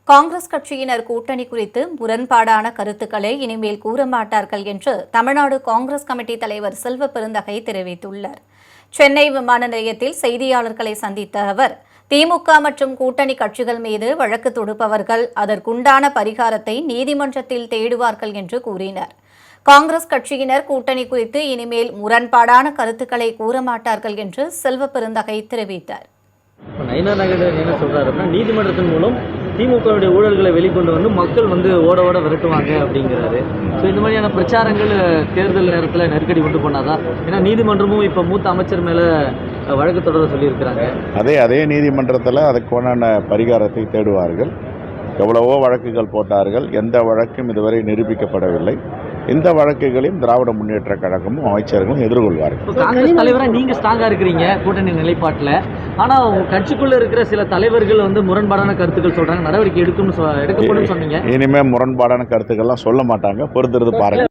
காங்கிரஸ் கட்சியினர் கூட்டணி குறித்து முரண்பாடான கருத்துக்களை இனிமேல் கூற மாட்டார்கள் என்று தமிழ்நாடு காங்கிரஸ் கமிட்டி தலைவர் செல்வ பெருந்தகை தெரிவித்துள்ளார். சென்னை விமான நிலையத்தில் செய்தியாளர்களை சந்தித்த அவர், திமுக மற்றும் கூட்டணி கட்சிகள் மீது வழக்கு தொடுப்பவர்கள் அதற்குண்டான பரிகாரத்தை நீதிமன்றத்தில் தேடுவார்கள் என்று கூறினார். காங்கிரஸ் கட்சியினர் கூட்டணி குறித்து இனிமேல் முரண்பாடான கருத்துக்களை கூற மாட்டார்கள் என்று செல்வ பெருந்தகை தெரிவித்தார். என்ன சொல்றாரு அப்படின்னா, நீதிமன்றத்தின் மூலம் திமுகவுடைய ஊழல்களை வெளிக்கொண்டு வந்து மக்கள் ஓட ஓட விரட்டுவாங்க அப்படிங்கிறாரு. ஸோ இந்த மாதிரியான பிரச்சாரங்கள் தேர்தல் நேரத்தில் நெருக்கடி கொண்டு போனாதா? ஏன்னா நீதிமன்றமும் இப்போ மூத்த அமைச்சர் மேலே வழக்கு தொடர சொல்லியிருக்கிறாங்க. அதே நீதிமன்றத்தில் அதுக்கான பரிகாரத்தை தேடுவார்கள். எவ்வளவோ வழக்குகள் போட்டார்கள், எந்த வழக்கும் இதுவரை நிரூபிக்கப்படவில்லை. இந்த வழக்குகளையும் திராவிட முன்னேற்ற கழகமும் அமைச்சர்களும் எதிர்கொள்வார்கள். காங்கிரஸ் தலைவராக நீங்க ஸ்ட்ராங்கா இருக்கிறீங்க கூட்டணி நிலைப்பாட்டில். ஆனா உங்க கட்சிக்குள்ள இருக்கிற சில தலைவர்கள் முரண்பாடான கருத்துக்கள் சொல்றாங்க, நடவடிக்கை எடுக்கப்படும் சொன்னீங்க. இனிமே முரண்பாடான கருத்துக்கள்லாம் சொல்ல மாட்டாங்க, பொறுத்திருந்து பாருங்க.